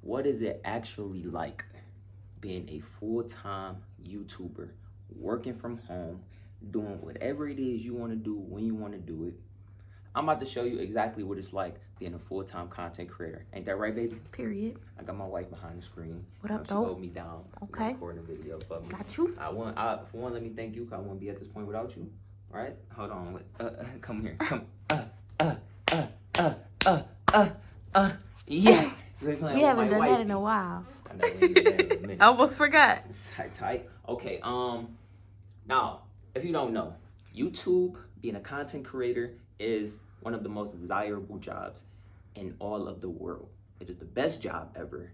what is it actually like being a full-time YouTuber, working from home, doing whatever it is you want to do when you want to do it. I'm about to show you exactly what it's like being a full-time content creator. Ain't that right, baby? Period. I got my wife behind the screen. What up, she though? hold me down. Okay. Recording a video for me. Got you. For one, let me thank you, because I wouldn't be at this point without you. All right? Hold on. Come here. Come. Yeah. We haven't done that in a while. I know we ain't done that in a minute. I almost forgot. Tight. Okay. Now, if you don't know, YouTube, being a content creator, is one of the most desirable jobs in all of the world. It is the best job ever.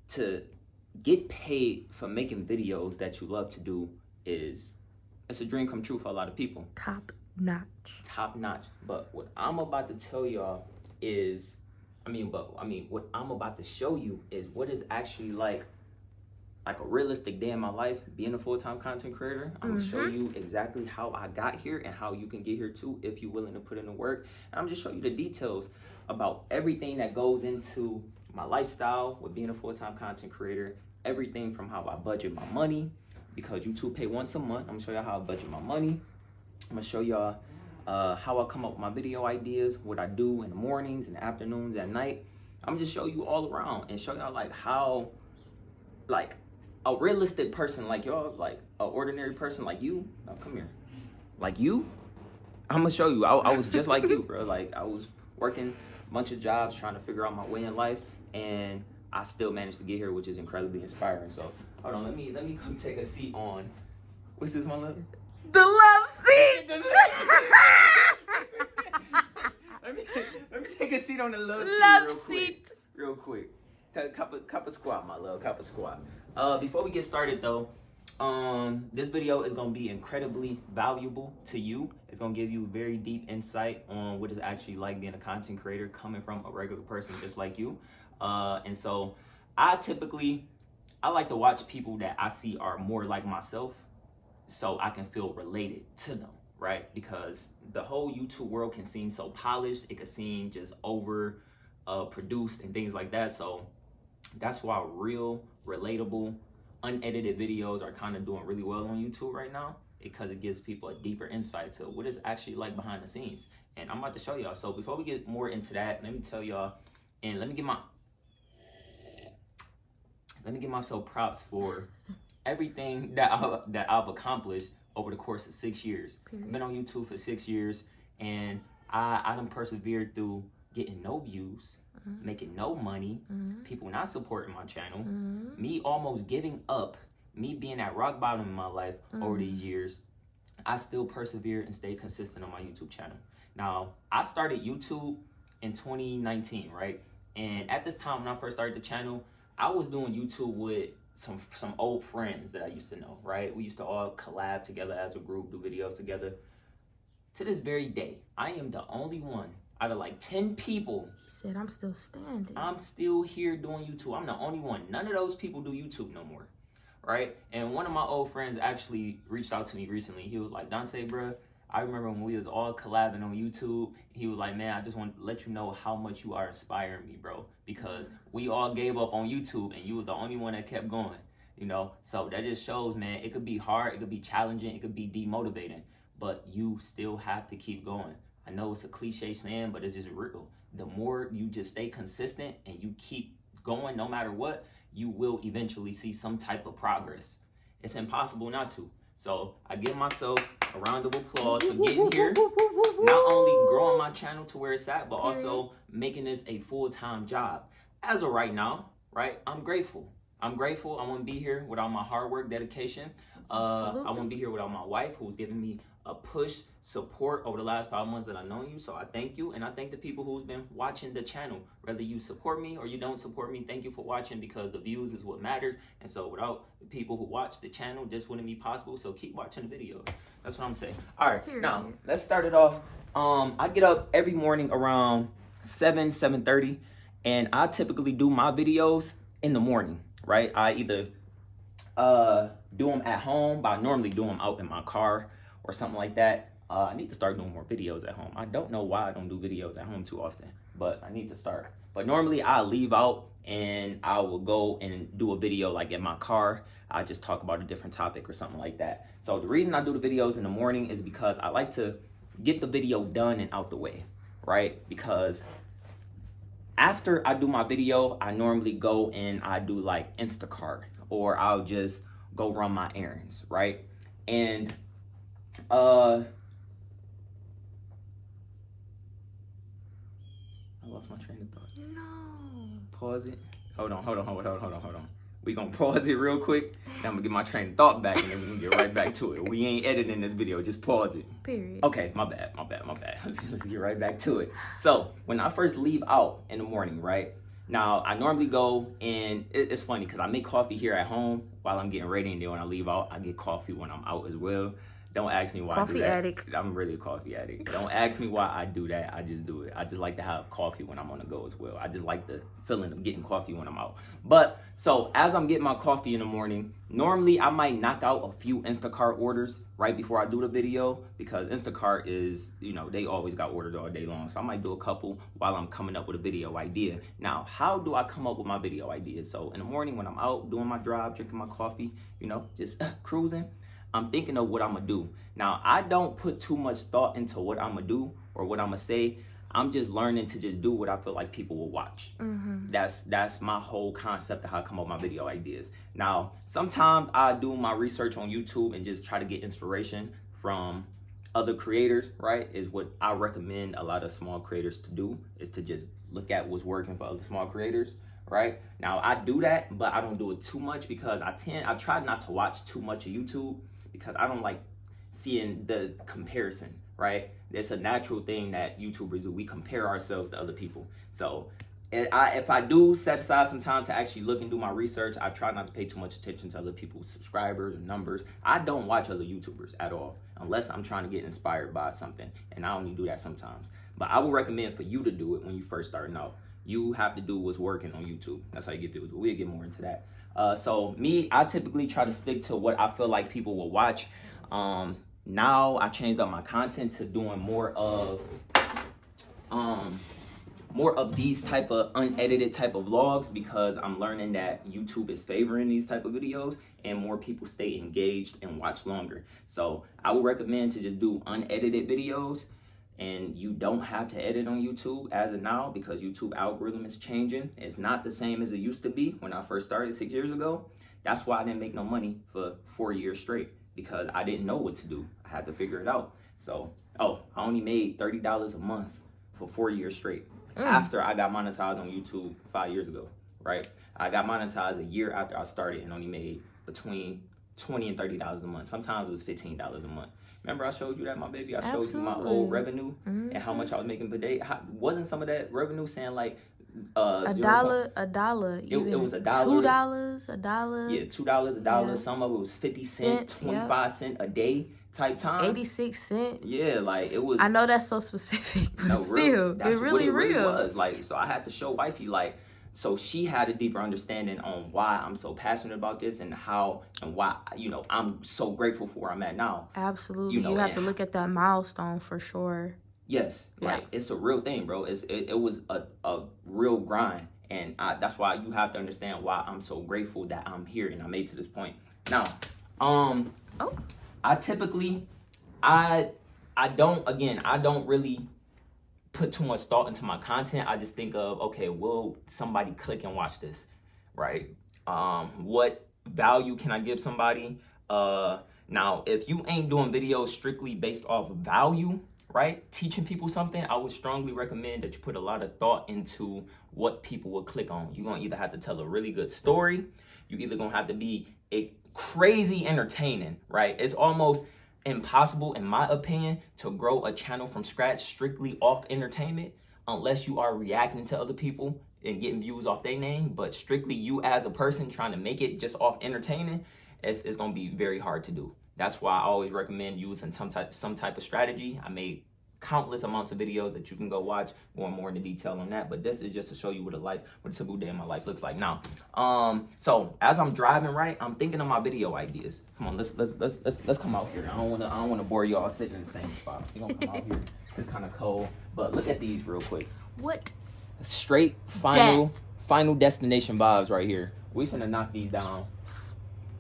To get paid for making videos that you love to do it's a dream come true for a lot of people. Top notch. But what I'm about to tell y'all is, what I'm about to show you is what is actually like a realistic day in my life being a full-time content creator. I'm gonna show you exactly how I got here and how you can get here too if you're willing to put in the work. And I'm just showing you the details about everything that goes into my lifestyle with being a full-time content creator. Everything from how I budget my money, because YouTube pay once a month. I'm gonna show y'all how I budget my money. I'm gonna show y'all how I come up with my video ideas, what I do in the mornings and afternoons, at night. I'm gonna just show you all around and show y'all how a realistic person like y'all, like an ordinary person like you, come here, like you, I'm gonna show you. I was just like you, bro. Like, I was working a bunch of jobs trying to figure out my way in life, and I still managed to get here, which is incredibly inspiring. So hold on, let me come take a seat on, what's this, my love? The love seat. let me take a seat on the love seat real quick. Cup of squat, my love, cup of squat. Before we get started though, this video is gonna be incredibly valuable to you. It's gonna give you very deep insight on what it's actually like being a content creator, coming from a regular person just like you. And so I like to watch people that I see are more like myself, so I can feel related to them, right? Because the whole YouTube world can seem so polished, it can seem just over produced and things like that. So that's why real, relatable, unedited videos are kind of doing really well on YouTube right now, because it gives people a deeper insight to what it's actually like behind the scenes. And I'm about to show y'all. So before we get more into that, let me tell y'all, and let me give myself props for everything that I've accomplished over the course of 6 years. I've been on YouTube for 6 years, and I done persevered through getting no views, making no money, people not supporting my channel, me almost giving up, me being at rock bottom in my life over these years. I still persevere and stay consistent on my YouTube channel. Now, I started YouTube in 2019, right? And at this time when I first started the channel, I was doing YouTube with some old friends that I used to know, right? We used to all collab together as a group, do videos together. To this very day, I am the only one out of like 10 people. He said, I'm still standing. I'm still here doing YouTube. I'm the only one. None of those people do YouTube no more, right? And one of my old friends actually reached out to me recently. He was like, Dante, bro, I remember when we was all collabing on YouTube. He was like, man, I just want to let you know how much you are inspiring me, bro, because we all gave up on YouTube and you were the only one that kept going, you know? So that just shows, man, it could be hard, it could be challenging, it could be demotivating, but you still have to keep going. I know it's a cliche saying, but it's just real. The more you just stay consistent and you keep going no matter what, you will eventually see some type of progress. It's impossible not to. So I give myself a round of applause for getting here. Not only growing my channel to where it's at, but also making this a full-time job. As of right now, right, I'm grateful. I wouldn't be here without my hard work, dedication. I wouldn't be here without my wife, who's giving me a push, support over the last 5 months that I've known you. So I thank you, and I thank the people who's been watching the channel. Whether you support me or you don't support me, thank you for watching, because the views is what matters. And so without the people who watch the channel, this wouldn't be possible. So keep watching the videos. That's what I'm saying. All right, now let's start it off. I get up every morning around 7:30, and I typically do my videos in the morning, right? I either do them at home, but I normally do them out in my car or something like that. I need to start doing more videos at home. I don't know why I don't do videos at home too often, but I need to start. But normally I leave out and I will go and do a video like in my car. I just talk about a different topic or something like that. So the reason I do the videos in the morning is because I like to get the video done and out the way, right? Because after I do my video, I normally go and I do like Instacart, or I'll just go run my errands, right? And I lost my train of thought. No. Pause it. Hold on. We gonna pause it real quick. Then I'm gonna get my train of thought back, and then we can get right back to it. We ain't editing this video, just pause it. Period. Okay, my bad. Let's get right back to it. So when I first leave out in the morning, right? Now I normally go and it's funny because I make coffee here at home while I'm getting ready, and then when I leave out, I get coffee when I'm out as well. Don't ask me why I do that. Coffee addict. I'm really a coffee addict. Don't ask me why I do that. I just do it. I just like to have coffee when I'm on the go as well. I just like the feeling of getting coffee when I'm out. But so as I'm getting my coffee in the morning, normally I might knock out a few Instacart orders right before I do the video, because Instacart is, you know, they always got orders all day long. So I might do a couple while I'm coming up with a video idea. Now, how do I come up with my video ideas? So in the morning when I'm out doing my drive, drinking my coffee, you know, just cruising, I'm thinking of what I'm gonna do. Now, I don't put too much thought into what I'm gonna do or what I'm gonna say. I'm just learning to just do what I feel like people will watch. Mm-hmm. That's my whole concept of how I come up with my video ideas. Now, sometimes I do my research on YouTube and just try to get inspiration from other creators, right? Is what I recommend a lot of small creators to do, is to just look at what's working for other small creators, right? Now, I do that, but I don't do it too much because I try not to watch too much of YouTube, because I don't like seeing the comparison, right? It's a natural thing that YouTubers do. We compare ourselves to other people. So if I do set aside some time to actually look and do my research, I try not to pay too much attention to other people's subscribers or numbers. I don't watch other YouTubers at all, unless I'm trying to get inspired by something, and I only do that sometimes. But I would recommend for you to do it when you first starting out. You have to do what's working on YouTube. That's how you get views, but we'll get more into that. So me, I typically try to stick to what I feel like people will watch. Now I changed up my content to doing more of these type of unedited type of vlogs, because I'm learning that YouTube is favoring these type of videos and more people stay engaged and watch longer. So I would recommend to just do unedited videos, and you don't have to edit on YouTube as of now, because YouTube algorithm is changing. It's not the same as it used to be when I first started 6 years ago. That's why I didn't make no money for 4 years straight, because I didn't know what to do. I had to figure it out. So, I only made $30 a month for 4 years straight after I got monetized on YouTube 5 years ago, right? I got monetized a year after I started and only made between $20 and $30 a month. Sometimes it was $15 a month. Remember I showed you that, my baby? I showed you my old revenue and how much I was making per day. Wasn't some of that revenue saying like a dollar? It was $1. $2, $1. Yeah, $2, $1. Yeah. Some of it was 50 cents, 25 cents a day type time. 86 cents. Yeah, like it was. I know that's so specific, but No, still, that's it's really what it real. really was. Like, so I had to show wifey, like, so she had a deeper understanding on why I'm so passionate about this and how and why, you know, I'm so grateful for where I'm at now. Absolutely. You know, you have to look at that milestone for sure. Yes, Yeah. like it's a real thing, bro. It was a real grind, and that's why you have to understand why I'm so grateful that I'm here and I made to this point. Now, I typically, I don't really put too much thought into my content. I just think of, okay, will somebody click and watch this, right? What value can I give somebody? Now, if you ain't doing videos strictly based off of value, right, teaching people something, I would strongly recommend that you put a lot of thought into what people will click on. You're gonna either have to tell a really good story, you either gonna have to be a crazy entertaining, right? It's almost impossible, in my opinion, to grow a channel from scratch strictly off entertainment unless you are reacting to other people and getting views off their name. But strictly you as a person trying to make it just off entertaining, it's gonna be very hard to do. That's why I always recommend using some type of strategy. I made countless amounts of videos that you can go watch, going more into detail on that. But this is just to show you what a typical day in my life looks like now. So as I'm driving, right, I'm thinking of my video ideas. Come on, let's come out here. I don't wanna bore y'all sitting in the same spot. We're gonna come out here. It's kind of cold, but look at these real quick. What? Straight final destination vibes right here. We finna knock these down.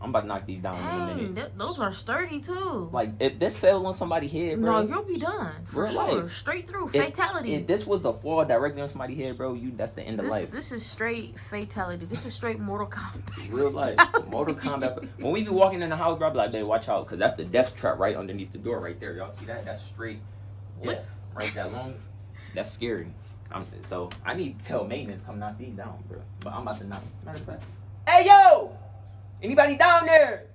I'm about to knock these down in a minute. Those are sturdy too. Like, if this fell on somebody's head, bro. No, you'll be done. For real sure. life. Straight through. Fatality. If this was the fall directly on somebody's head, bro, that's the end of life. This is straight fatality. This is straight Mortal Kombat. Real life. Mortal Kombat. When we be walking in the house, bro, I be like, babe, watch out, because that's the death trap right underneath the door right there. Y'all see that? That's straight death. Right that long. That's scary. So I need to tell maintenance come knock these down, bro. But I'm about to knock. Matter of fact. Hey, yo! Anybody down there?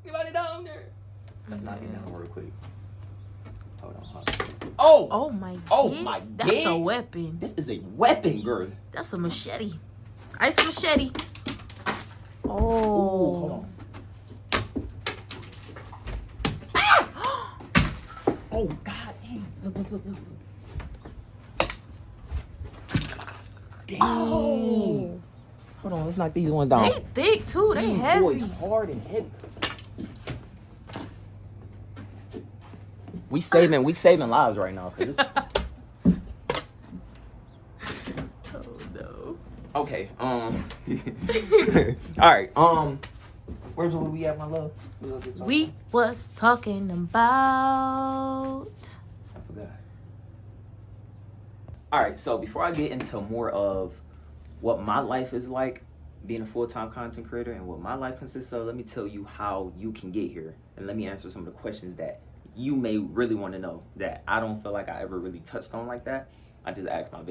Anybody down there? Let's knock it down real quick. Hold on. Oh my God. That's a weapon. This is a weapon, girl. That's a machete. Ice machete. Oh. Ooh, hold on. Ah! Oh, God damn. Look. Damn. Oh. Hold on, let's knock these ones down. They thick too. They These heavy. boys hard and heavy. We saving lives right now. This... Oh no. Okay. All right. Where's we at, my love? We was talking about. I forgot. All right. So before I get into more of what my life is like being a full-time content creator and what my life consists of, let me tell you how you can get here, and let me answer some of the questions that you may really want to know that I don't feel like I ever really touched on like that. I just asked my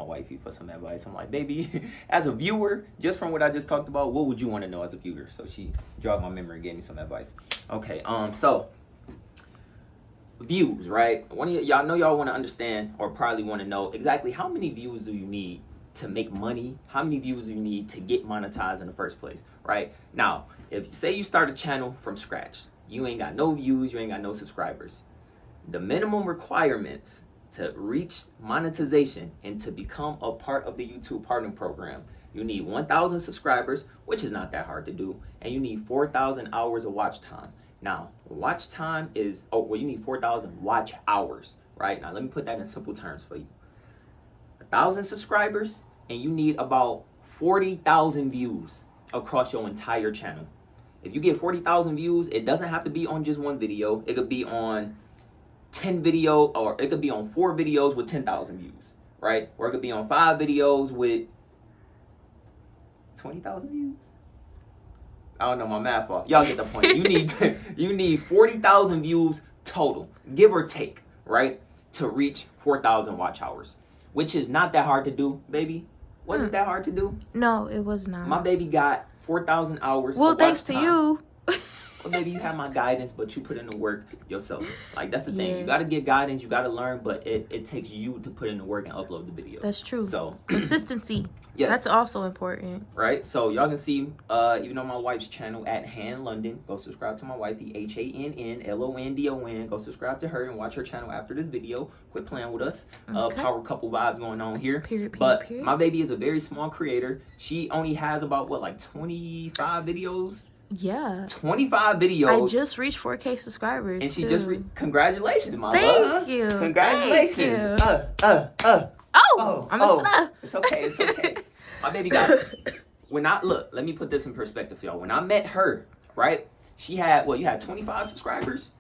wifey for some advice. I'm like, baby, as a viewer, just from what I just talked about, what would you want to know as a viewer? So she jogged my memory and gave me some advice. Okay, so views, right? One of y'all know y'all want to understand or probably want to know exactly how many views do you need to make money? How many views do you need to get monetized in the first place, right? Now, if say you start a channel from scratch, you ain't got no views, you ain't got no subscribers. The minimum requirements to reach monetization and to become a part of the YouTube partner program, you need 1,000 subscribers, which is not that hard to do, and you need 4,000 hours of watch time. Now, watch time is, you need 4,000 watch hours, right? Now, let me put that in simple terms for you. 1,000 subscribers, and you need about 40,000 views across your entire channel. If you get 40,000 views, it doesn't have to be on just one video. It could be on 10 video, or it could be on 4 videos with 10,000 views, right? Or it could be on 5 videos with 20,000 views. I don't know my math off. Y'all get the point. You need 40,000 views total, give or take, right? To reach 4,000 watch hours, which is not that hard to do, baby. Wasn't that hard to do? No, it was not. My baby got 4,000 hours. Well, of thanks watch to time. you. Well, maybe you have my guidance, but you put in the work yourself. Like, that's the thing. Yeah. You got to get guidance. You got to learn, but it takes you to put in the work and upload the video. That's true. So, consistency. yes. That's also important. Right? So, y'all can see, even on my wife's channel at Han London. Go subscribe to my wifey, HANNLONDON. Go subscribe to her and watch her channel after this video. Quit playing with us. Okay. Power couple vibes going on here. Period. But my baby is a very small creator. She only has about, 25 videos? Yeah. 25 videos. I just reached 4K subscribers. And she too. just congratulations, my Thank love. you. Congratulations. Thank you. Oh. It's okay. My baby got it. Let me put this in perspective for y'all. When I met her, right? She had, you had 25 subscribers?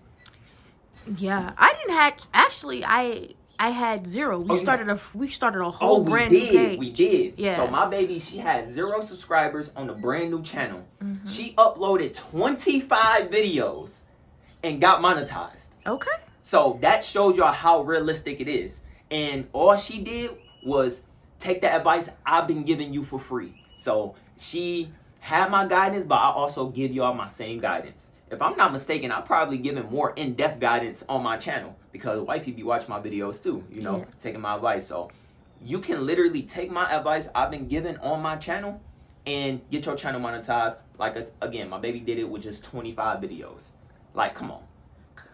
Yeah. I didn't actually, I had 0. We started a whole brand new page. We did. Yeah. So my baby, she had 0 subscribers on a brand new channel. Mm-hmm. She uploaded 25 videos and got monetized. Okay. So that showed y'all how realistic it is. And all she did was take the advice I've been giving you for free. So she had my guidance, but I also give y'all my same guidance. If I'm not mistaken, I've probably given more in-depth guidance on my channel because wifey be watching my videos too, taking my advice. So you can literally take my advice I've been given on my channel and get your channel monetized. Like, again, my baby did it with just 25 videos. Like, come on.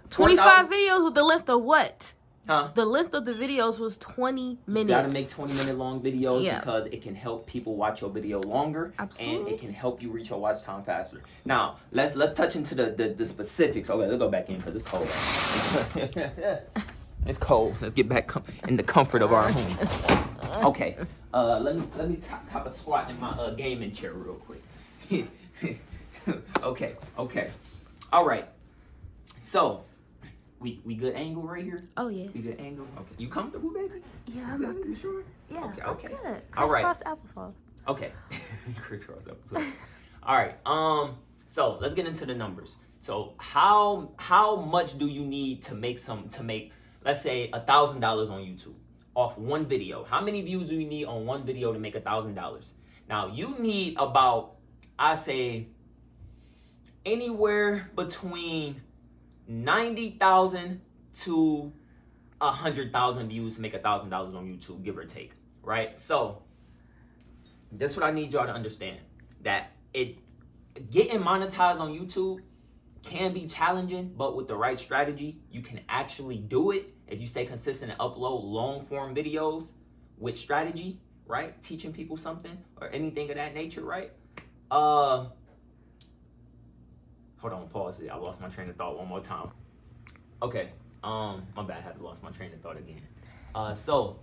25 videos with the length of what? Huh? The length of the videos was 20 minutes. You gotta make 20-minute long videos because it can help people watch your video longer. Absolutely. And it can help you reach your watch time faster. Now, let's touch into the specifics. Okay, let's go back in because it's cold. It's cold. Let's get back in the comfort of our home. Okay. Let me hop a squat in my gaming chair real quick. Okay. All right. So, we good angle right here? Oh, yes. We good angle? Okay. You comfortable, baby? Yeah, I'm not You sure? Yeah, Okay. Good. All right. Crisscross applesauce. Okay. Crisscross applesauce. All right. So let's get into the numbers. So how much do you need to make let's say $1,000 on YouTube off one video? How many views do you need on one video to make $1,000? Now you need about, I say, anywhere between 90,000 to 100,000 views to make $1,000 on YouTube, give or take, right? So this is what I need y'all to understand, that getting monetized on YouTube can be challenging, but with the right strategy, you can actually do it if you stay consistent and upload long form videos with strategy, right? Teaching people something or anything of that nature, right? Hold on, pause it. I lost my train of thought one more time. Okay, my bad, I had to lost my train of thought again. So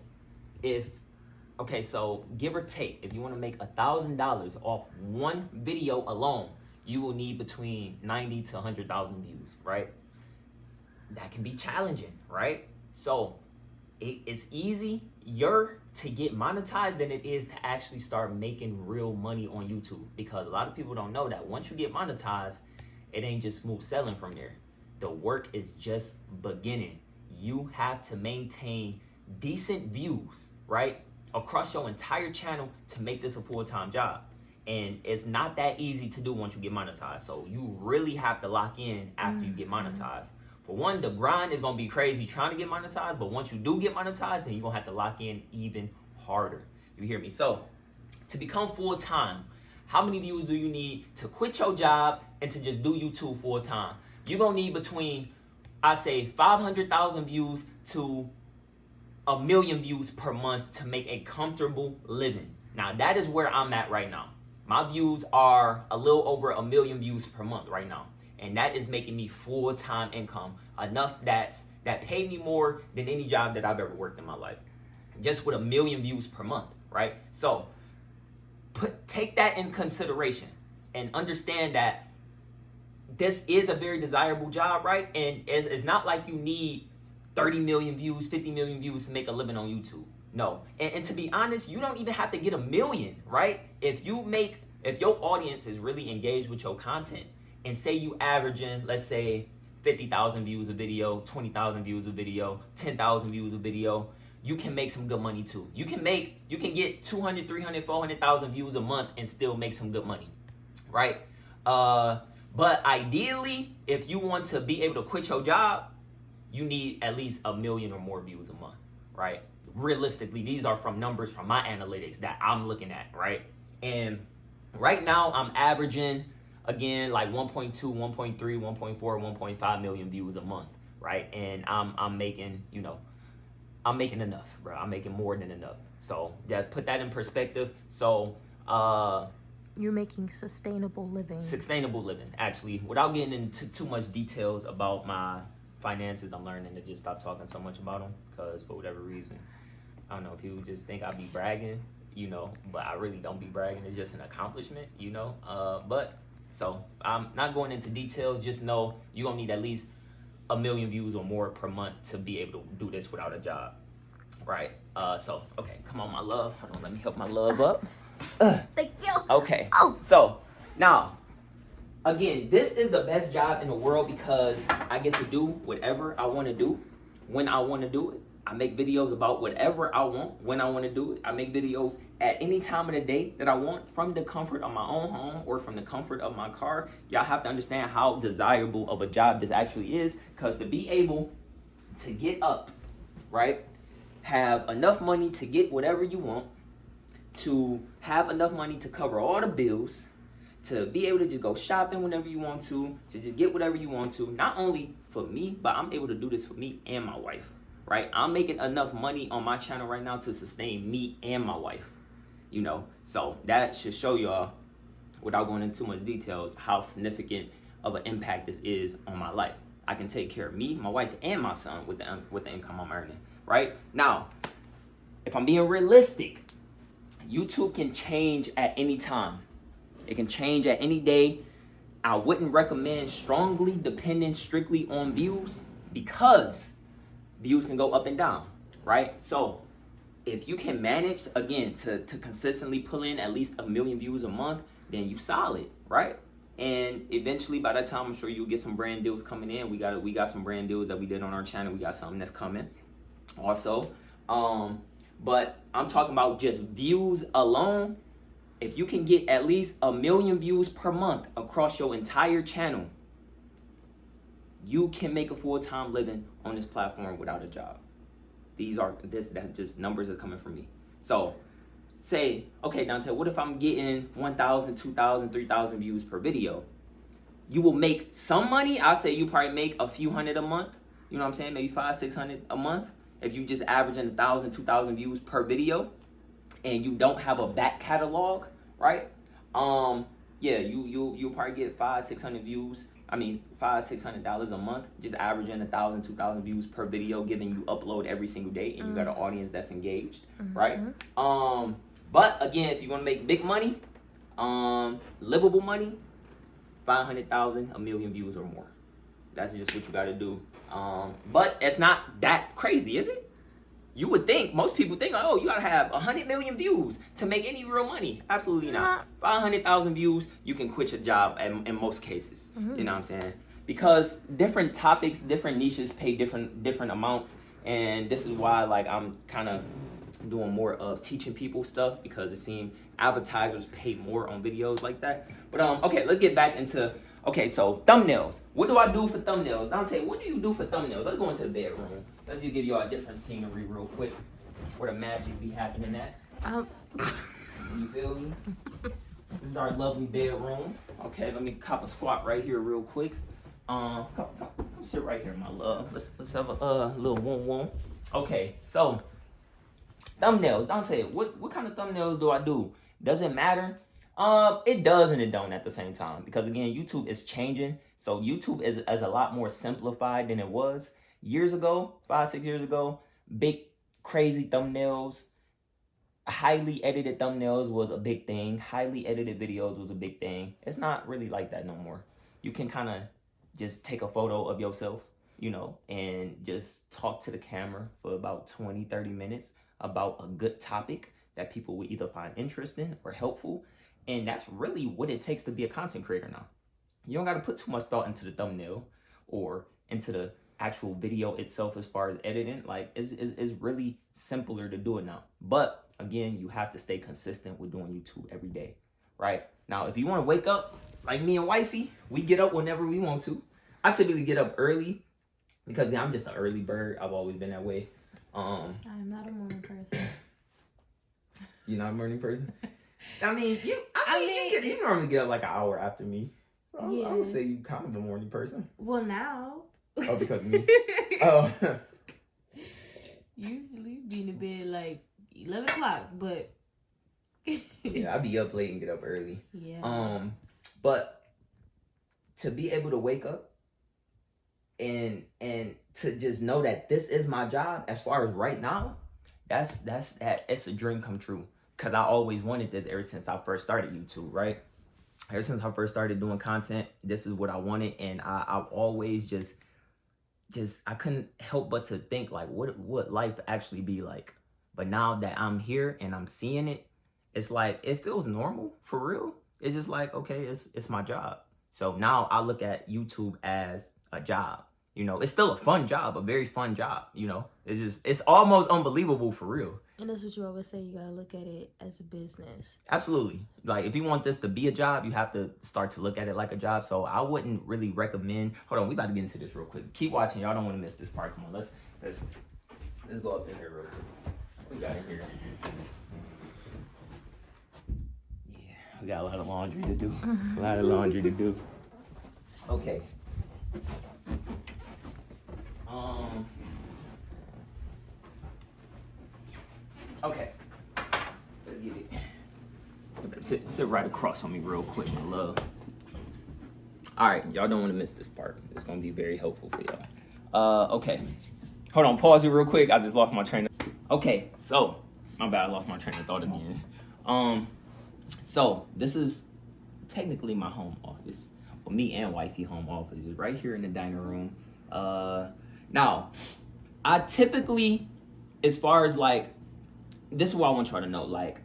give or take, if you want to make $1,000 off one video alone, you will need between 90 to 100,000 views, right? That can be challenging, right? So it's easier to get monetized than it is to actually start making real money on YouTube, because a lot of people don't know that once you get monetized, it ain't just smooth selling from there. The work is just beginning. You have to maintain decent views, right, across your entire channel to make this a full-time job. And it's not that easy to do once you get monetized. So you really have to lock in after you get monetized. For one, the grind is going to be crazy trying to get monetized, but once you do get monetized, then you're going to have to lock in even harder. You hear me? So to become full-time, how many views do you need to quit your job and to just do YouTube full-time? You're going to need between, I say, 500,000 views to 1 million views per month to make a comfortable living. Now, that is where I'm at right now. My views are a little over 1 million views per month right now. And that is making me full-time income, enough that paid me more than any job that I've ever worked in my life. Just with 1 million views per month, right? So take that in consideration and understand that this is a very desirable job, right? And it's not like you need 30 million views, 50 million views to make a living on YouTube. No. And to be honest, you don't even have to get 1 million, right? If your audience is really engaged with your content, and say you averaging, let's say, 50,000 views a video, 20,000 views a video, 10,000 views a video, you can make some good money too. You can get 200, 300, 400,000 views a month and still make some good money, right? But ideally, if you want to be able to quit your job, you need at least 1 million or more views a month, right? Realistically, these are from numbers from my analytics that I'm looking at, right? And right now I'm averaging, again, like 1.2, 1.3, 1.4, 1.5 million views a month, right? And I'm making, I'm making enough, bro. I'm making more than enough. So yeah, put that in perspective. So you're making sustainable living. Sustainable living, actually. Without getting into too much details about my finances, I'm learning to just stop talking so much about them, because for whatever reason, I don't know, people just think I be bragging, but I really don't be bragging. It's just an accomplishment, but so I'm not going into details. Just know you're gonna need at least 1 million views or more per month to be able to do this without a job, right? Okay, come on, my love. Hold on, let me help my love up. Thank you. Okay. Oh. So now, again, this is the best job in the world because I get to do whatever I want to do when I want to do it. I make videos about whatever I want when I want to do it. I make videos at any time of the day that I want, from the comfort of my own home or from the comfort of my car. Y'all have to understand how desirable of a job this actually is, because to be able to get up, right, have enough money to get whatever you want, to have enough money to cover all the bills, to be able to just go shopping whenever you want to just get whatever you want to, not only for me, but I'm able to do this for me and my wife, right? I'm making enough money on my channel right now to sustain me and my wife, you know? So that should show y'all, without going into too much details, how significant of an impact this is on my life. I can take care of me, my wife, and my son with the income I'm earning, right? Now, if I'm being realistic, YouTube can change at any time. It can change at any day. I wouldn't recommend strongly depending strictly on views, because views can go up and down, right? So if you can manage, again, to consistently pull in at least 1 million views a month, then you solid, right? And eventually, by that time, I'm sure you'll get some brand deals coming in. We got some brand deals that we did on our channel. We got something that's coming also. But I'm talking about just views alone. If you can get at least 1 million views per month across your entire channel, you can make a full-time living on this platform without a job. That's just numbers that's coming from me. So say, okay, Dante, what if I'm getting 1,000, 2,000, 3,000 views per video? You will make some money. I'll say you probably make a few hundred a month. You know what I'm saying? Maybe 500, 600 a month. If you just averaging 1,000, 2,000 views per video and you don't have a back catalog, right? Yeah, you'll probably get 500, 600 views. $500, $600 a month, just averaging 1,000, 2,000 views per video, given you upload every single day and you got an audience that's engaged, right? But again, if you want to make big money, livable money, 500,000, 1 million views or more. That's just what you got to do. But it's not that crazy, is it? You would think, most people think, oh, you got to have 100 million views to make any real money. Absolutely not. 500,000 views, you can quit your job in most cases. You know what I'm saying? Because different topics, different niches pay different amounts. And this is why, like, I'm kind of doing more of teaching people stuff, because it seems advertisers pay more on videos like that. But okay, let's get back into, okay, so thumbnails. What do I do for thumbnails? Dante, what do you do for thumbnails? Let's go into the bedroom. Let's just give you all a different scenery real quick, where the magic be happening at. You feel me? This is our lovely bedroom. Okay, let me cop a squat right here real quick. Come sit right here, my love. Let's have a little woom. Okay, so thumbnails. Dante, what kind of thumbnails do I do? Does it matter? It does and it don't at the same time, because again, YouTube is changing. So YouTube is a lot more simplified than it was years ago, 5-6 years ago. Big crazy thumbnails, highly edited thumbnails was a big thing. Highly edited videos was a big thing. It's not really like that no more. You can kind of just take a photo of yourself, you know, and just talk to the camera for about 20-30 minutes about a good topic that people will either find interesting or helpful. And that's really what it takes to be a content creator now. You don't got to put too much thought into the thumbnail or into the actual video itself as far as editing. Like, it's really simpler to do it now. But again, you have to stay consistent with doing YouTube every day, right? Now, if you want to wake up like me and wifey, we get up whenever we want to. I typically get up early because I'm just an early bird. I've always been that way. I'm not a morning person. You're not a morning person? I mean, you normally get up like an hour after me. So yeah. I would say you kind of a morning person. Well, now. Oh, because of me? Oh. Usually be in the bed like 11 o'clock, but. Yeah, I be up late and get up early. Yeah. But to be able to wake up and to just know that this is my job as far as right now, it's a dream come true. Because I always wanted this ever since I first started YouTube, right? Ever since I first started doing content, this is what I wanted. And I always just I couldn't help but to think, like, what life actually be like. But now that I'm here and I'm seeing it, it's like, it feels normal, for real. It's just like, okay, it's my job. So now I look at YouTube as a job. You know, it's still a fun job, a very fun job, you know. It's almost unbelievable, for real. And that's what you always say, you gotta look at it as a business. Absolutely. Like, if you want this to be a job, you have to start to look at it like a job. So I wouldn't really recommend, hold on, we about to get into this real quick. Keep watching, y'all don't want to miss this part. Come on, let's go up in here real quick. We got in here. Yeah, we got a lot of laundry to do. Okay. sit right across from me real quick, my love. All right, y'all don't want to miss this part. It's gonna be very helpful for y'all. Okay, hold on, pause it real quick. I just lost my train of. Okay, so my bad, I lost my train of thought again. So this is technically my home office. Well, me and wifey home office is right here in the dining room. Now, I typically, as far as like, this is what I want y'all to know. Like,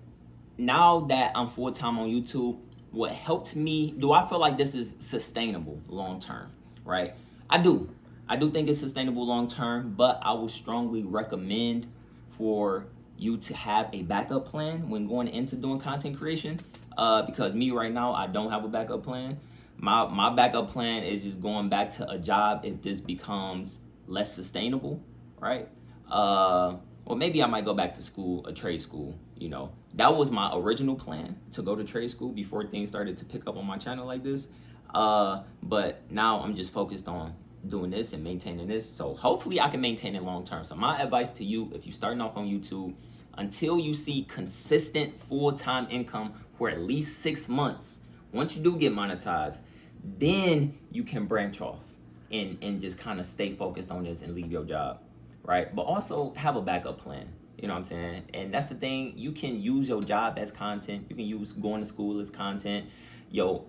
now that I'm full-time on YouTube, what helps me, do I feel like this is sustainable long-term, right? I do think it's sustainable long-term, but I would strongly recommend for you to have a backup plan when going into doing content creation. Because me right now, I don't have a backup plan. My backup plan is just going back to a job if this becomes less sustainable, right? Or maybe I might go back to school, a trade school, you know. That was my original plan, to go to trade school before things started to pick up on my channel like this. But now I'm just focused on doing this and maintaining this. So hopefully I can maintain it long term. So my advice to you, if you're starting off on YouTube, until you see consistent full-time income for at least 6 months, once you do get monetized, then you can branch off and just kind of stay focused on this and leave your job, right? But also have a backup plan, you know what I'm saying? And that's the thing, you can use your job as content. You can use going to school as content.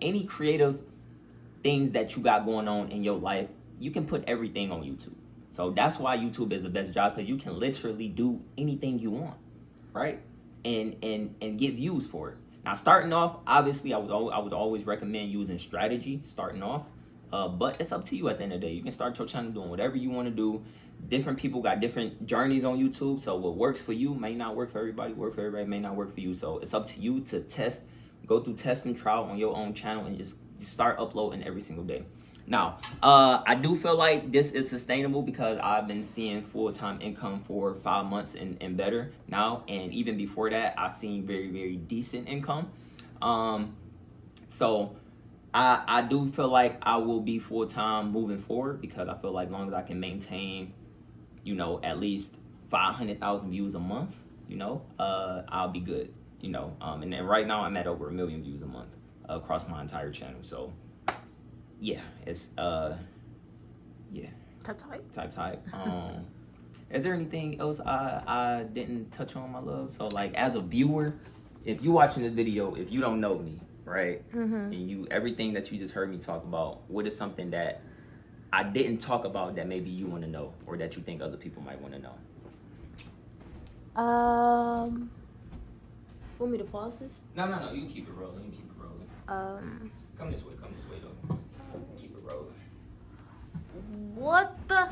Any creative things that you got going on in your life, you can put everything on YouTube. So that's why YouTube is the best job, because you can literally do anything you want, right? And get views for it. Now, starting off, obviously, I would always recommend using strategy starting off. But it's up to you at the end of the day. You can start your channel doing whatever you want to do. Different people got different journeys on YouTube. So what works for you may not work for everybody. Work for everybody may not work for you. So it's up to you to go through test and trial on your own channel and just start uploading every single day. Now, I do feel like this is sustainable because I've been seeing full-time income for 5 months and better now. And even before that, I've seen very, very decent income. So I do feel like I will be full-time moving forward, because I feel like as long as I can maintain, at least 500,000 views a month, I'll be good, and then right now I'm at over 1 million views a month across my entire channel. So yeah, it's type. Is there anything else I didn't touch on, my love? So like, as a viewer, if you watching this video, if you don't know me, right, and everything that you just heard me talk about, what is something that I didn't talk about that maybe you want to know, or that you think other people might want to know? Want me to pause this? No, you can keep it rolling. Come this way though. Keep it rolling. What the?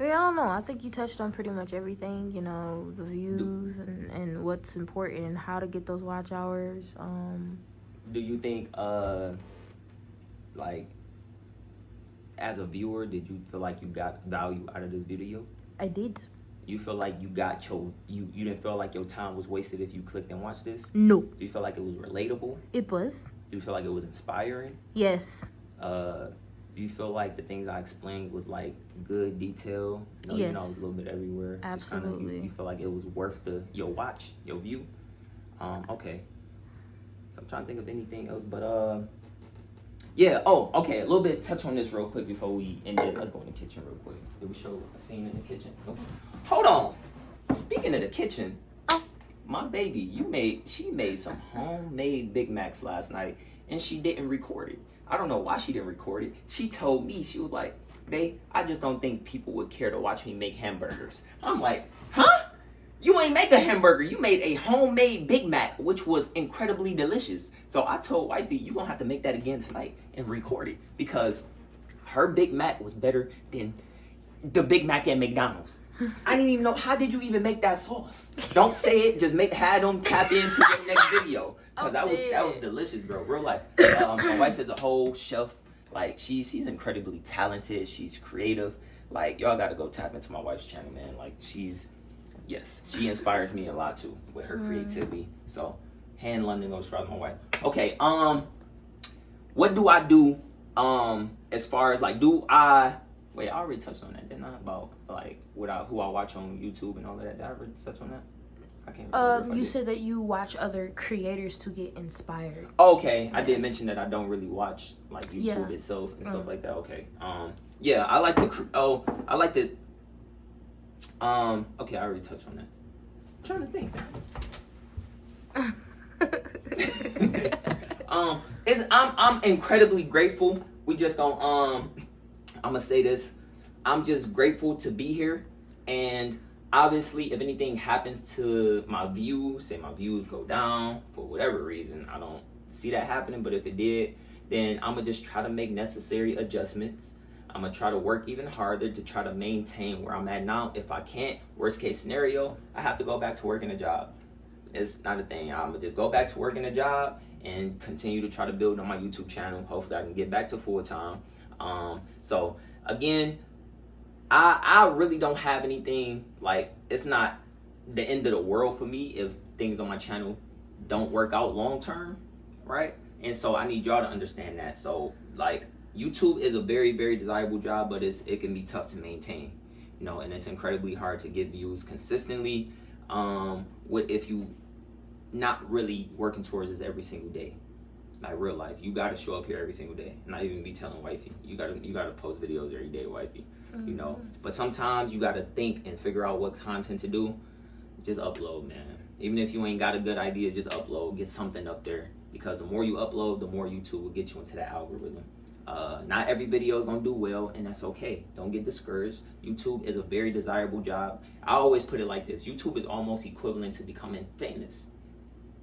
I don't know. I think you touched on pretty much everything, the views and what's important and how to get those watch hours. Do you think, like, as a viewer, did you feel like you got value out of this video? I did. You feel like you got you didn't feel like your time was wasted if you clicked and watched this? No. Do you feel like it was relatable? It was. Do you feel like it was inspiring? Yes. Do you feel like the things I explained was like good detail? Yes. I was a little bit everywhere. Absolutely. You feel like it was worth your watch, your view? Okay. So I'm trying to think of anything else, but yeah. Oh, okay. A little bit touch on this real quick before we end it. Let's go in the kitchen real quick. Did we show a scene in the kitchen? Nope. Hold on. Speaking of the kitchen, my baby, she made some homemade Big Macs last night, and she didn't record it. I don't know why she didn't record it. She told me, she was like, "Babe, I just don't think people would care to watch me make hamburgers." I'm like, huh? You ain't make a hamburger. You made a homemade Big Mac, which was incredibly delicious. So I told wifey, you gonna have to make that again tonight and record it, because her Big Mac was better than the Big Mac at McDonald's. I didn't even know, how did you even make that sauce? Don't say it, just have them tap into your next video. Cause that was delicious, bro, real life. My wife is a whole chef. Like, she's incredibly talented. She's creative. Like, y'all gotta go tap into my wife's channel, man. Like, she inspires me a lot too with her creativity. So, hand London goes straight to my wife. Okay, what do I do, as far as like, wait, I already touched on that, didn't I? About like who I watch on YouTube and all of that. Did I already touch on that? I can't remember. You said that you watch other creators to get inspired. Okay, I did mention that I don't really watch like YouTube itself and stuff like that. Okay. Yeah, I like the. I like the. Okay, I already touched on that. I'm trying to think. I'm incredibly grateful. We just don't. I'm gonna say this. I'm just grateful to be here, and obviously, if anything happens to my views, say my views go down for whatever reason, I don't see that happening. But if it did, then I'm gonna just try to make necessary adjustments. I'm gonna try to work even harder to try to maintain where I'm at now. If I can't, worst case scenario, I have to go back to working a job. It's not a thing. I'm gonna just go back to working a job and continue to try to build on my YouTube channel. Hopefully I can get back to full time. So again, I really don't have anything, like, it's not the end of the world for me if things on my channel don't work out long term, right? And so I need y'all to understand that. So like, YouTube is a very, very desirable job, but it can be tough to maintain, you know, and it's incredibly hard to get views consistently. If you not really working towards this every single day, like real life, you gotta show up here every single day. Not even be telling wifey, you gotta post videos every day, wifey. You know, but sometimes you gotta think and figure out what content to do. Just upload, man. Even if you ain't got a good idea, just upload, get something up there, because the more you upload, the more YouTube will get you into that algorithm. Not every video is gonna do well, and that's okay. Don't get discouraged. YouTube is a very desirable job. I always put it like this: YouTube is almost equivalent to becoming famous.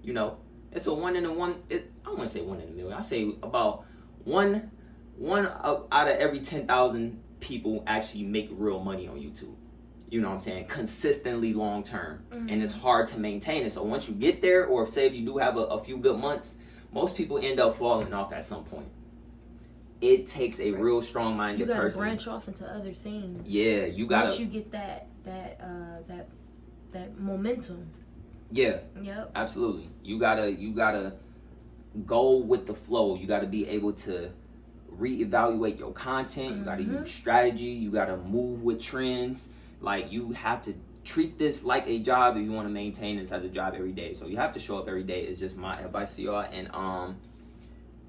You know, it's a I wouldn't say 1 in a million. I say about one out of every 10,000 people actually make real money on YouTube. You know what I'm saying? Consistently, long term. And it's hard to maintain it. So once you get there, or say if you do have a few good months, most people end up falling off at some point. It takes a real strong-minded person. You gotta branch off into other things. Yeah, you gotta. Once you get that momentum. Yeah. Yep. Absolutely. You gotta go with the flow. You gotta be able to reevaluate your content. You gotta use strategy. You gotta move with trends. Like, you have to treat this like a job if you want to maintain this as a job every day. So you have to show up every day. It's just my advice to y'all. And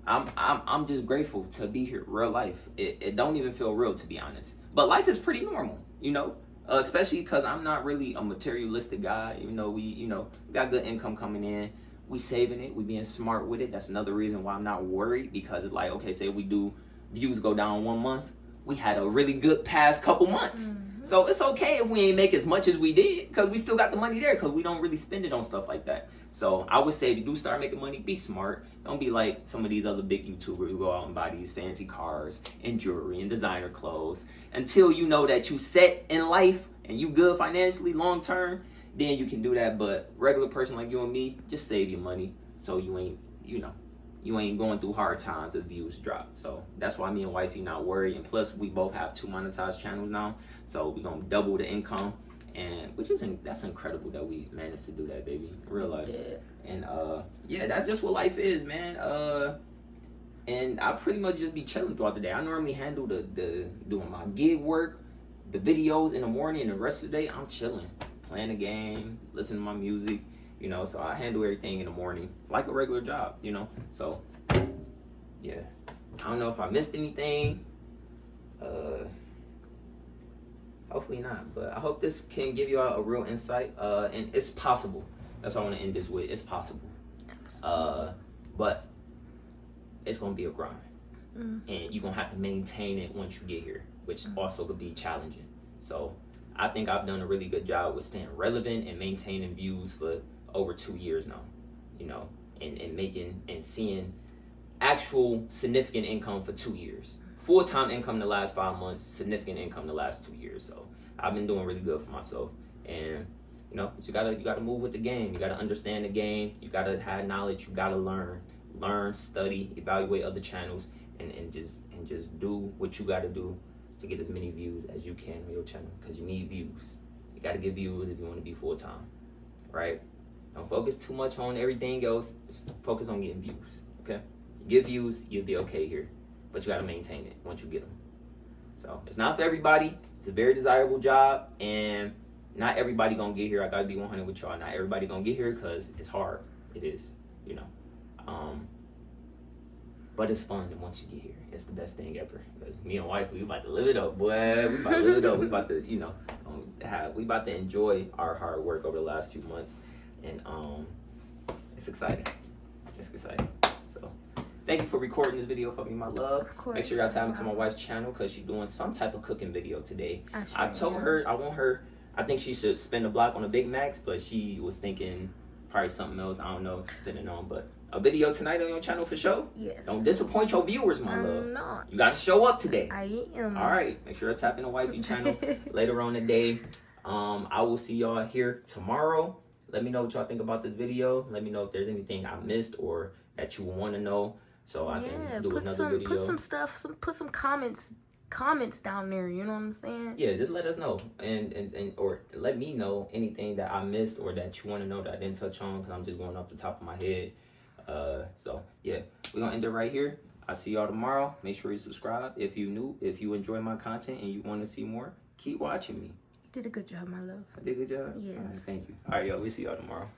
I'm just grateful to be here. Real life. It don't even feel real, to be honest. But life is pretty normal, you know. Especially because I'm not really a materialistic guy. Even though we got good income coming in. We saving it. We being smart with it. That's another reason why I'm not worried. Because it's like, okay, say we do views go down 1 month. We had a really good past couple months. So it's okay if we ain't make as much as we did, because we still got the money there, because we don't really spend it on stuff like that. So I would say if you do start making money, be smart. Don't be like some of these other big YouTubers who go out and buy these fancy cars and jewelry and designer clothes. Until you know that you set in life and you good financially long term, then you can do that. But regular person like you and me, just save your money so you ain't going through hard times if views drop. So that's why me and wifey not worried. And plus, we both have 2 monetized channels now, so we're gonna double the income, and that's incredible that we managed to do that, baby, in real life. And yeah, that's just what life is, man. And I pretty much just be chilling throughout the day. I normally handle the doing my gig work, the videos in the morning, and the rest of the day I'm chilling, playing a game, listening to my music. You know, so I handle everything in the morning like a regular job, you know. So, yeah. I don't know if I missed anything. Hopefully not. But I hope this can give you all a real insight. And it's possible. That's what I want to end this with. It's possible. But it's going to be a grind. And you're going to have to maintain it once you get here, which also could be challenging. So, I think I've done a really good job with staying relevant and maintaining views for over 2 years now, you know, and making and seeing actual significant income for 2 years. Full-time income the last 5 months, significant income the last 2 years. So I've been doing really good for myself. And you know, you gotta move with the game. You gotta understand the game. You gotta have knowledge. You gotta learn, study, evaluate other channels, and just do what you gotta do to get as many views as you can on your channel, because you need views. You gotta get views if you want to be full-time, right? Don't focus too much on everything else. Just focus on getting views, okay? Get views, you'll be okay here. But you gotta maintain it once you get them. So it's not for everybody. It's a very desirable job, and not everybody gonna get here. I gotta be 100 with y'all. Not everybody gonna get here because it's hard. It is, you know. But it's fun, and once you get here, it's the best thing ever. Because me and wife, we about to live it up, boy. We about to live it up. We about to, you know, we about to enjoy our hard work over the last few months, and it's exciting. It's exciting. So, thank you for recording this video for me, my love. Of course. Make sure y'all tap into my wife's channel because she's doing some type of cooking video today. I sure told her I think she should spin the block on a Big Macs, but she was thinking probably something else. I don't know, spinning on, but a video tonight on your channel for sure. Yes. Don't disappoint your viewers, my love. I'm not. You gotta show up today. I am. All right. Make sure to tap in the wifey channel later on today. I will see y'all here tomorrow. Let me know what y'all think about this video. Let me know if there's anything I missed or that you want to know, so I can do another video. Put some stuff. Put some comments down there. You know what I'm saying? Yeah, just let us know and or let me know anything that I missed or that you want to know that I didn't touch on, because I'm just going off the top of my head. So yeah, we're gonna end it right here. I'll see y'all tomorrow. Make sure you subscribe if you enjoy my content and you want to see more. Keep watching me. You did a good job, my love. I did a good job. Yes. All right, thank you. All right, yo, we'll see y'all tomorrow.